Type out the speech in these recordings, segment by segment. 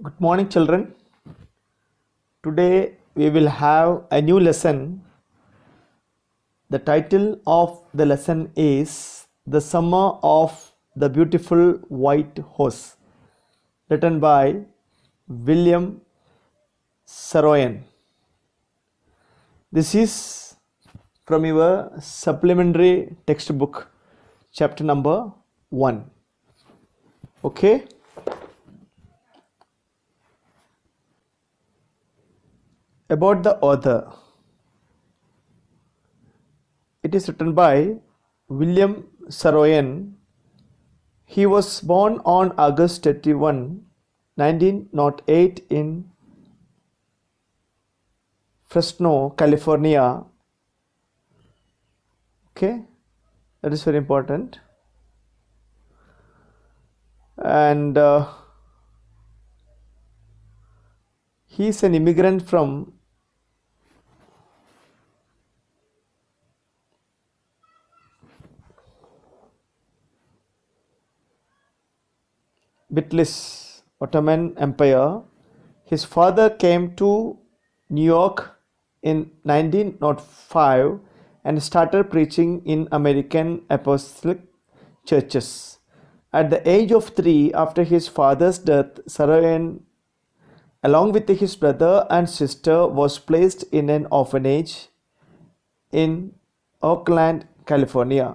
Good morning, children. Today we will have a new lesson. The title of the lesson is The Summer of the Beautiful White Horse, written by William Saroyan. This is from your supplementary textbook, chapter number 1. Okay? About the author. It is written by William Saroyan. He was born on August 31, 1908 in Fresno, California. Okay, that is very important. And he is an immigrant from Bitlis, Ottoman Empire. His father came to New York in 1905 and started preaching in American Apostolic churches. At the age of 3, after his father's death, Saroyan, along with his brother and sister, was placed in an orphanage in Oakland, California.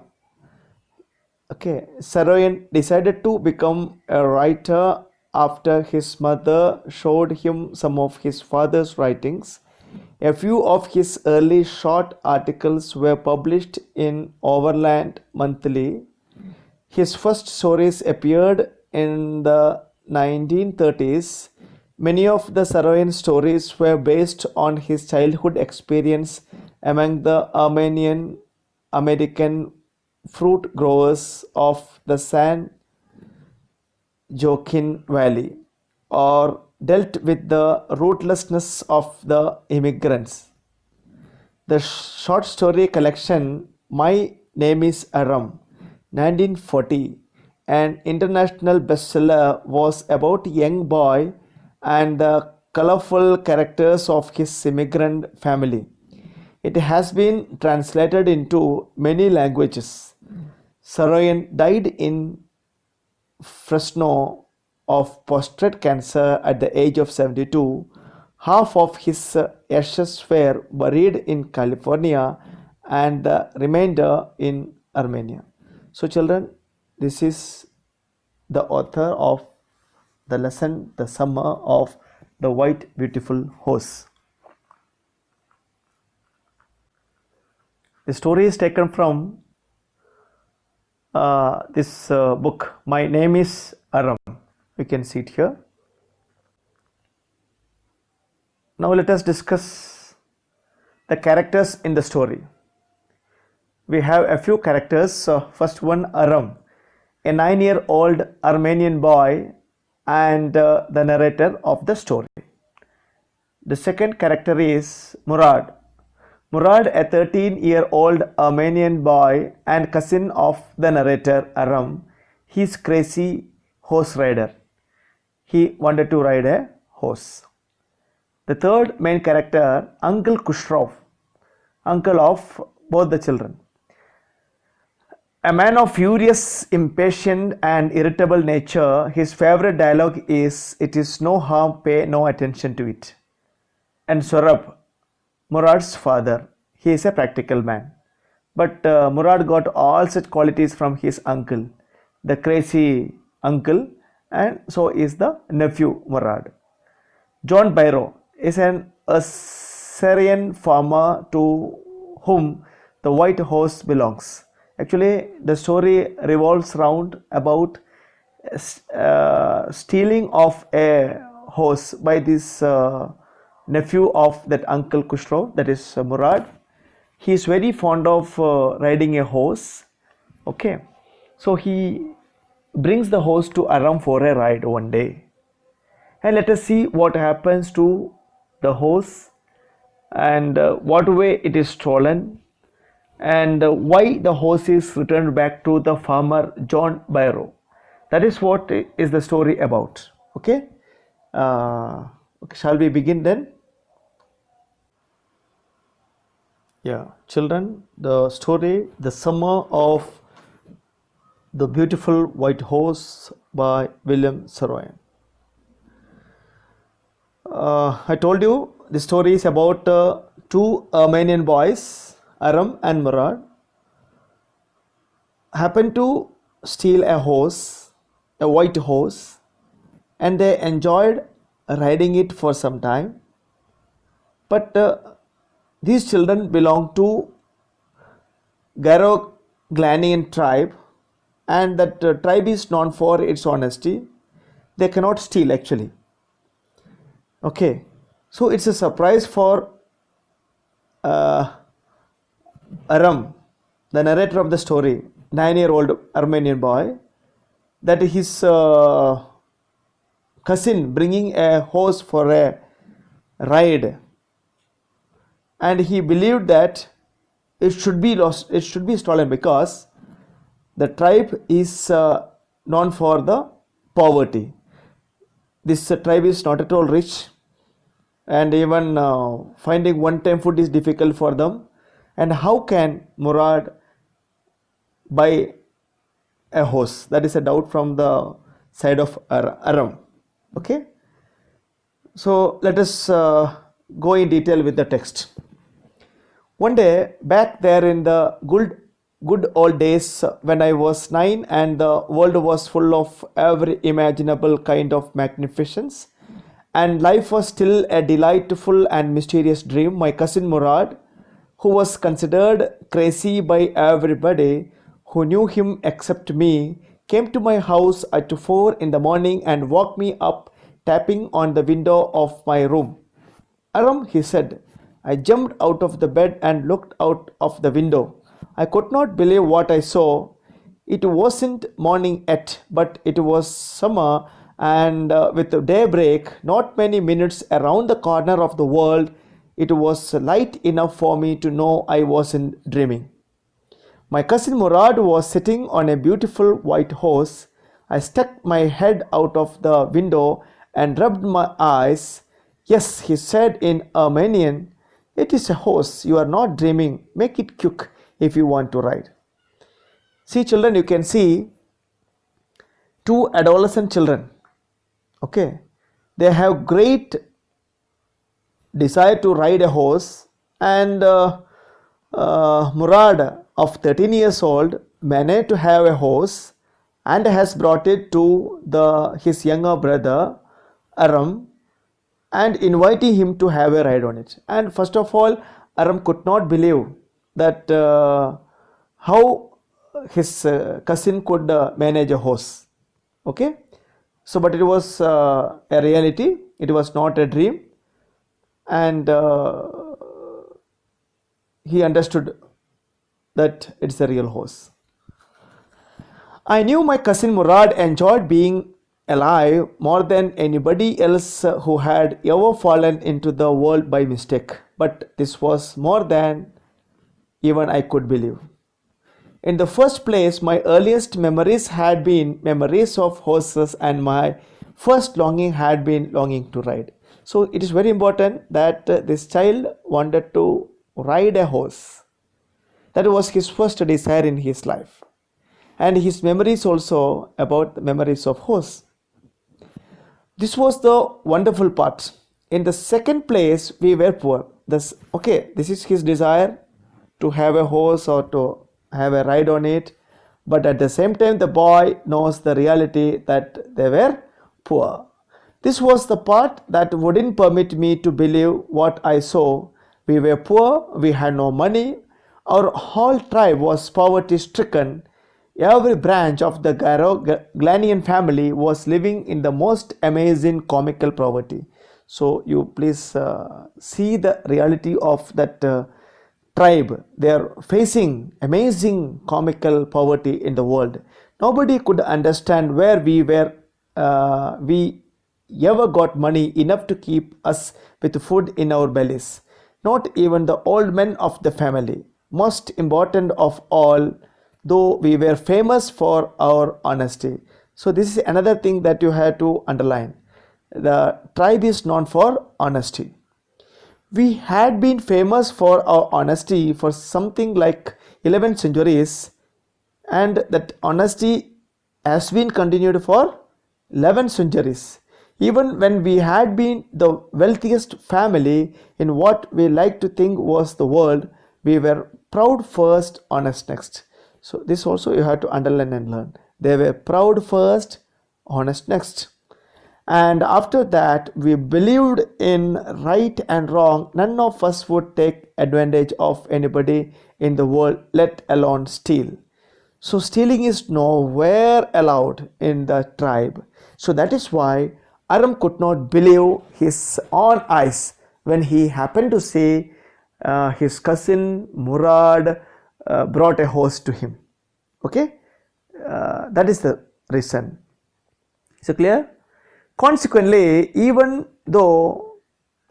Okay, Saroyan decided to become a writer after his mother showed him some of his father's writings. A few of his early short articles were published in Overland Monthly. His first stories appeared in the 1930s. Many of the Saroyan stories were based on his childhood experience among the Armenian American fruit growers of the San Joaquin Valley, or dealt with the rootlessness of the immigrants. The short story collection My Name is Aram, 1940, an international bestseller, was about a young boy and the colorful characters of his immigrant family. It has been translated into many languages. Saroyan died in Fresno of prostate cancer at the age of 72. Half of his ashes were buried in California and the remainder in Armenia. So, children, this is the author of the lesson, The Summer of the White Beautiful Horse. The story is taken from this book. My Name is Aram. You can see it here. Now let us discuss the characters in the story. We have a few characters. First one, Aram, a 9-year-old Armenian boy and the narrator of the story. The second character is Murad. Murad, a 13-year-old Armenian boy and cousin of the narrator Aram. He is crazy horse rider. He wanted to ride a horse. The third main character, Uncle Khusraw, uncle of both the children. A man of furious, impatient and irritable nature, his favorite dialogue is, "It is no harm, pay no attention to it." And Sorab, Murad's father, he is a practical man. But Murad got all such qualities from his uncle, the crazy uncle, and so is the nephew Murad. John Byro is an Assyrian farmer to whom the white horse belongs. Actually, the story revolves around about stealing of a horse by this nephew of that uncle Khusraw, that is Murad. He is very fond of riding a horse. Okay, so he brings the horse to Aram for a ride one day. And let us see what happens to the horse and what way it is stolen and why the horse is returned back to the farmer John Byro. That is what is the story about. Okay, Okay, shall we begin then? Yeah, children, the story, The Summer of the Beautiful White Horse by William Saroyan. I told you the story is about two Armenian boys, Aram and Murad, happened to steal a horse, a white horse, and they enjoyed riding it for some time. But these children belong to Garo-Glanian tribe, and that tribe is known for its honesty. They cannot steal actually. Okay, so it's a surprise for uh, Aram, the narrator of the story, 9-year-old Armenian boy, that his cousin bringing a horse for a ride, and he believed that it should be lost, it should be stolen, because the tribe is known for the poverty. This tribe is not at all rich, and even finding one-time food is difficult for them. And how can Murad buy a horse? That is a doubt from the side of Aram. Okay, so let us go in detail with the text. One day, back there in the good old days when I was 9 and the world was full of every imaginable kind of magnificence, and life was still a delightful and mysterious dream, my cousin Murad, who was considered crazy by everybody who knew him except me, came to my house at 4 in the morning and woke me up, tapping on the window of my room. Aram, he said. I jumped out of the bed and looked out of the window. I could not believe what I saw. It wasn't morning yet, but it was summer, and with the daybreak, not many minutes around the corner of the world, it was light enough for me to know I wasn't dreaming. My cousin Murad was sitting on a beautiful white horse. I stuck my head out of the window and rubbed my eyes. Yes, he said in Armenian, it is a horse, you are not dreaming, make it quick if you want to ride. See children, you can see two adolescent children. Okay, they have great desire to ride a horse, and Murad of 13 years old managed to have a horse and has brought it to his younger brother Aram and inviting him to have a ride on it. And first of all, Aram could not believe that how his cousin could manage a horse. Okay, so but it was a reality, it was not a dream, and he understood that it's a real horse. I knew my cousin Murad enjoyed being alive more than anybody else who had ever fallen into the world by mistake, but this was more than even I could believe. In the first place, my earliest memories had been memories of horses, and my first longing had been longing to ride. So it is very important that this child wanted to ride a horse. That was his first desire in his life. And his memories also about the memories of horse. This was the wonderful part. In the second place, we were poor. This is his desire to have a horse or to have a ride on it. But at the same time, the boy knows the reality that they were poor. This was the part that wouldn't permit me to believe what I saw. We were poor, we had no money, our whole tribe was poverty stricken. Every branch of the Glanian family was living in the most amazing comical poverty. So you please see the reality of that tribe. They are facing amazing comical poverty in the world. Nobody could understand where we ever got money enough to keep us with food in our bellies. Not even the old men of the family. Most important of all, though we were famous for our honesty. So this is another thing that you have to underline. the tribe is known for honesty. We had been famous for our honesty for something like 11 centuries, and that honesty has been continued for 11 centuries. Even when we had been the wealthiest family in what we like to think was the world, we were proud first, honest next. So, this also you have to underline and learn. They were proud first, honest next. And after that, we believed in right and wrong. None of us would take advantage of anybody in the world, let alone steal. So stealing is nowhere allowed in the tribe. So that is why Aram could not believe his own eyes when he happened to see his cousin Murad brought a horse to him. Okay, that is the reason. So clear? Consequently, even though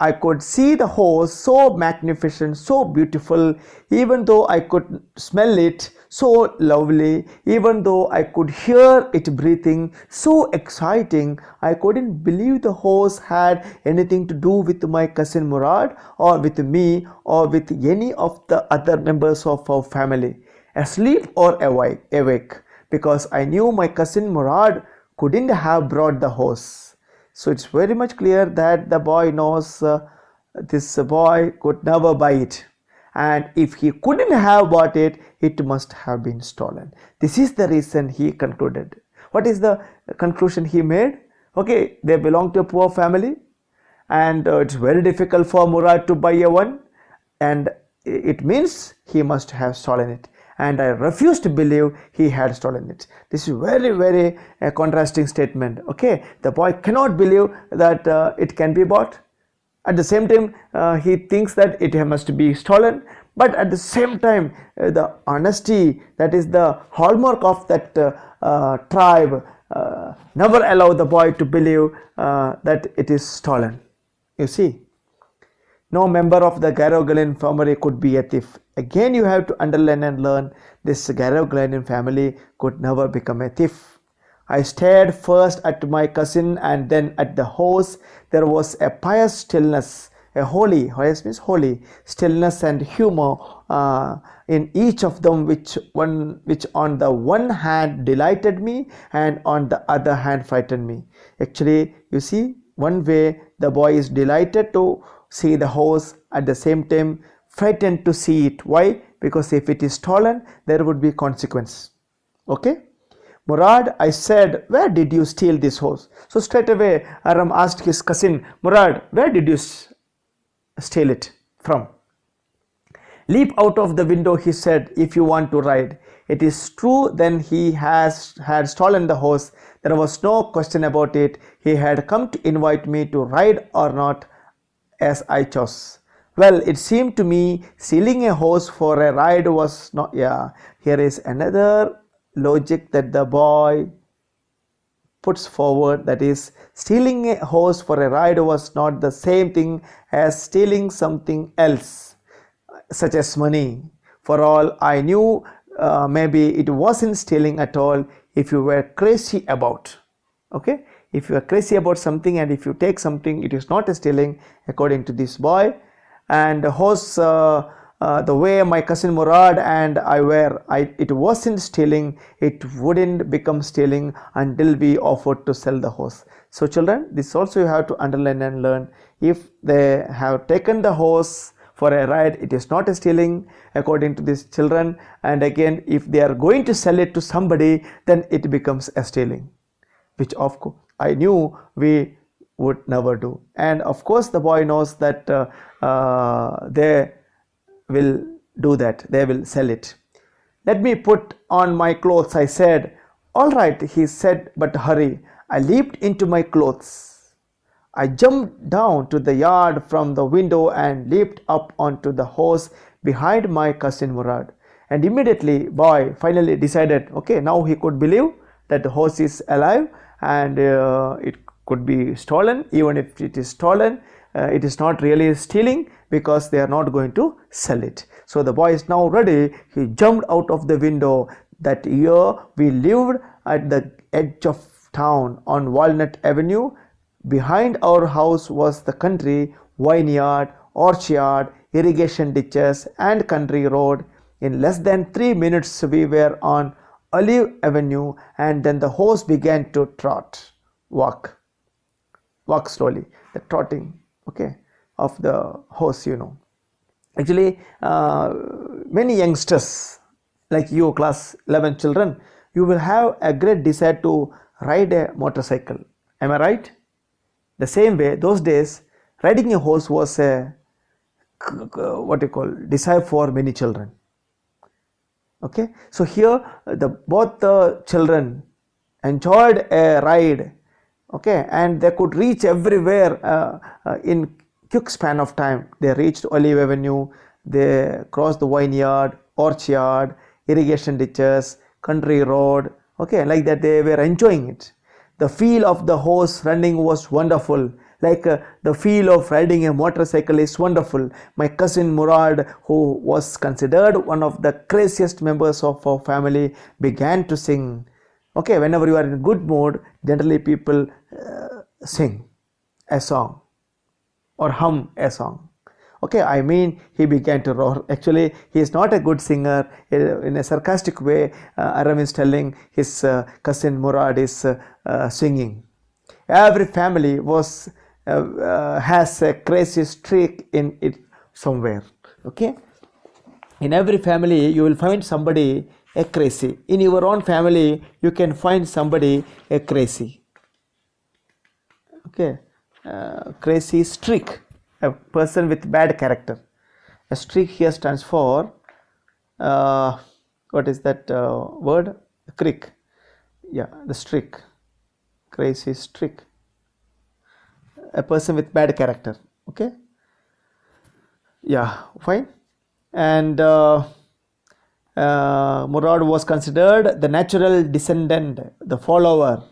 I could see the horse so magnificent, so beautiful, even though I could smell it so lovely, even though I could hear it breathing so exciting, I couldn't believe the horse had anything to do with my cousin Murad or with me or with any of the other members of our family, asleep or awake, because I knew my cousin Murad couldn't have brought the horse. So it's very much clear that the boy knows this boy could never buy it, and if he couldn't have bought it, it must have been stolen. This is the reason he concluded. What is the conclusion he made? Okay, they belong to a poor family, and it's very difficult for Murad to buy a one, and it means he must have stolen it, and I refuse to believe he had stolen it. This is very contrasting statement. Okay, the boy cannot believe that it can be bought. At the same time, he thinks that it must be stolen, but at the same time, the honesty that is the hallmark of that tribe never allow the boy to believe that it is stolen. You see, no member of the Garogalian family could be a thief. Again, you have to underline and learn this Garogalian family could never become a thief. I stared first at my cousin and then at the horse. There was a pious stillness, a holy, pious means holy, stillness and humor in each of them, which on the one hand delighted me and on the other hand frightened me. Actually, you see, one way the boy is delighted to see the horse, at the same time frightened to see it. Why? Because if it is stolen, there would be consequence. Okay? Murad, I said, where did you steal this horse? So straight away Aram asked his cousin, Murad, where did you steal it from? Leap out of the window, he said, if you want to ride. It is true, then he had stolen the horse. There was no question about it. He had come to invite me to ride or not, as I chose. Well, it seemed to me stealing a horse for a ride was not. Yeah, here is another logic that the boy puts forward, that is, stealing a horse for a ride was not the same thing as stealing something else, such as money. For all I knew, maybe it wasn't stealing at all if you were crazy about. Okay, if you are crazy about something and if you take something, it is not a stealing according to this boy. And the horse, the way my cousin Murad and I were, it wasn't stealing. It wouldn't become stealing until we offered to sell the horse. So children, this also you have to underline and learn. If they have taken the horse for a ride, it is not a stealing according to these children. And again, if they are going to sell it to somebody, then it becomes a stealing, which of course I knew we would never do. And of course the boy knows that they will do that, they will sell it. Let me put on my clothes, I said. All right, he said, but hurry. I leaped into my clothes. I jumped down to the yard from the window and leaped up onto the horse behind my cousin Murad. And immediately boy finally decided, okay, now he could believe that the horse is alive and it could be stolen. Even if it is stolen, it is not really stealing because they are not going to sell it. So the boy is now ready. He jumped out of the window. That year we lived at the edge of town on Walnut Avenue, Behind our house was the country, vineyard, orchard, irrigation ditches, and country road. In less than 3 minutes, we were on Olive Avenue, and then the horse began to walk, walk slowly. The trotting, okay, of the horse. Actually, many youngsters like you, class 11 children, you will have a great desire to ride a motorcycle. Am I right? The same way, those days, riding a horse was a what you call desire for many children. Okay, so here both the children enjoyed a ride. Okay, and they could reach everywhere in quick span of time. They reached Olive Avenue, they crossed the vineyard, orchard, irrigation ditches, country road. Okay, like that they were enjoying it. The feel of the horse running was wonderful. Like the feel of riding a motorcycle is wonderful. My cousin Murad, who was considered one of the craziest members of our family, began to sing. Okay, whenever you are in good mood, generally people sing a song or hum a song. Okay, I mean, he began to roar. Actually, he is not a good singer. In a sarcastic way, Aram is telling his cousin Murad is singing. Every family has a crazy streak in it somewhere. Okay, in every family you will find somebody a crazy. In your own family, you can find somebody a crazy. Okay, crazy streak, a person with bad character. A streak here stands for what is that word? Creek. Yeah, the streak. Crazy streak. A person with bad character. Okay. Yeah, fine. And Murad was considered the natural descendant, the follower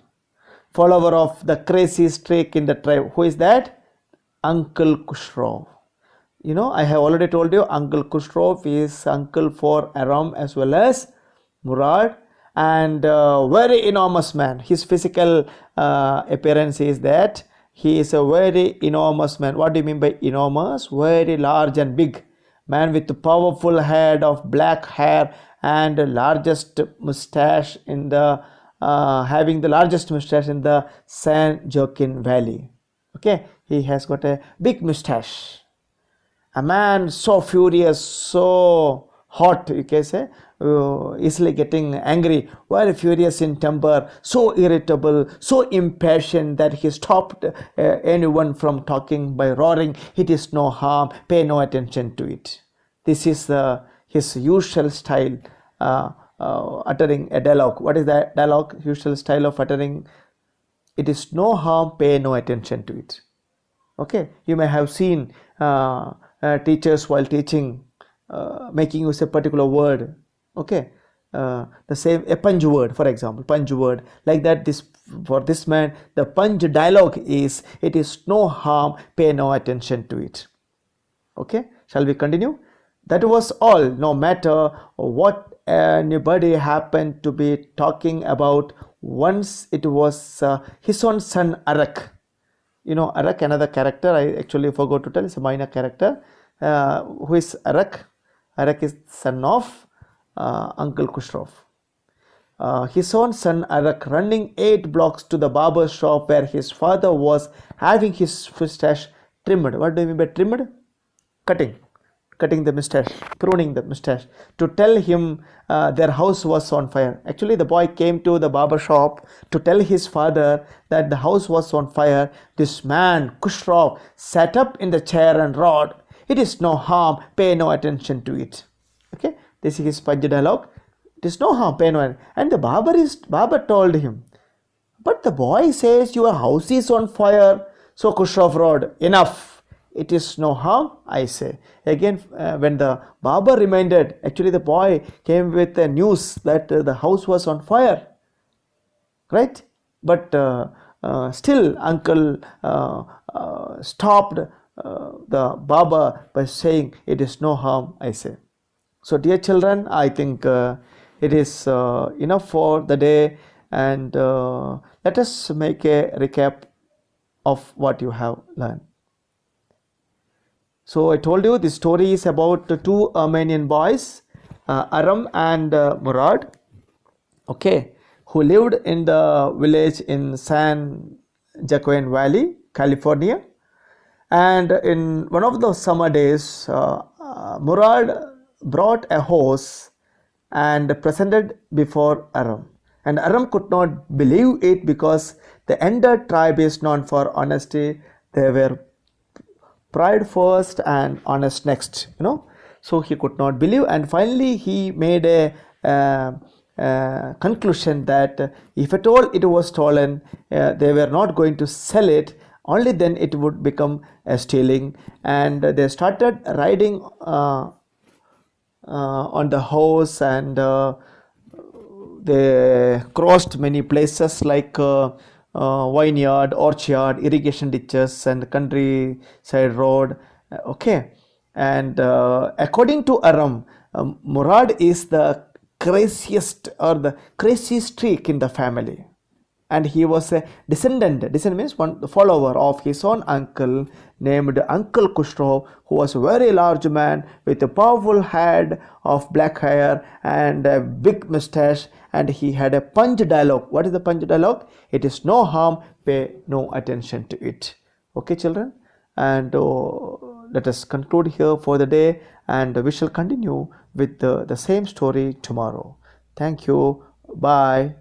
of the crazy streak in the tribe. Who is that? Uncle Khusro. I have already told you Uncle Khusro is uncle for Aram as well as Murad, and very enormous man. His physical appearance is that he is a very enormous man. What do you mean by enormous? Very large and big man with a powerful head of black hair and largest mustache in the having the largest mustache in the San Joaquin Valley. Okay, he has got a big mustache. A man so furious, so hot, you can say, easily getting angry, very furious in temper, so irritable, so impatient that he stopped anyone from talking by roaring, "It is no harm, pay no attention to it." This is his usual style, uttering a dialogue. What is that dialogue? Usual style of uttering, "It is no harm, pay no attention to it." Okay, you may have seen teachers while teaching making use a particular word. Okay, the same a punch word, for example, punch word, like that. This for this man, the punch dialogue is, "It is no harm, pay no attention to it." Okay, shall we continue? That was all. No matter what anybody happened to be talking about, once it was his own son Arak. Arak, another character I actually forgot to tell, is a minor character. Who is Arak? Arak is son of Uncle Khusro. His own son Arak running 8 blocks to the barber shop where his father was having his mustache trimmed. What do you mean by trimmed? Cutting the mustache, pruning the mustache, to tell him their house was on fire. Actually, the boy came to the barber shop to tell his father that the house was on fire. This man, Khusro, sat up in the chair and roared, "It is no harm, pay no attention to it." Okay, this is his Punjabi dialogue. "It is no harm, pay no attention." And the barber told him, "But the boy says your house is on fire." So Khusro roared, "Enough. It is no harm, I say." Again, when the barber reminded, actually the boy came with the news that the house was on fire, right? But still uncle stopped the barber by saying, "It is no harm, I say." So dear children, I think it is enough for the day, and let us make a recap of what you have learned. So I told you this story is about the two Armenian boys, Aram and Murad, okay, who lived in the village in San Joaquin Valley, California. And in one of the summer days, Murad brought a horse and presented before Aram. And Aram could not believe it because the Ender tribe is known for honesty. They were pride first and honest next, so he could not believe, and finally he made a conclusion that if at all it was stolen, they were not going to sell it, only then it would become a stealing. And they started riding on the horse, and they crossed many places like vineyard, orchard, irrigation ditches, and countryside road. Okay, and according to Aram, Murad is the craziest or the crazy streak in the family, and he was a descendant means one follower of his own uncle named Uncle Kushro, who was a very large man with a powerful head of black hair and a big mustache, and he had a punch dialogue. What is the punch dialogue? It is no harm, pay no attention to it. Okay, children, and let us conclude here for the day, and we shall continue with the same story tomorrow. Thank you. Bye.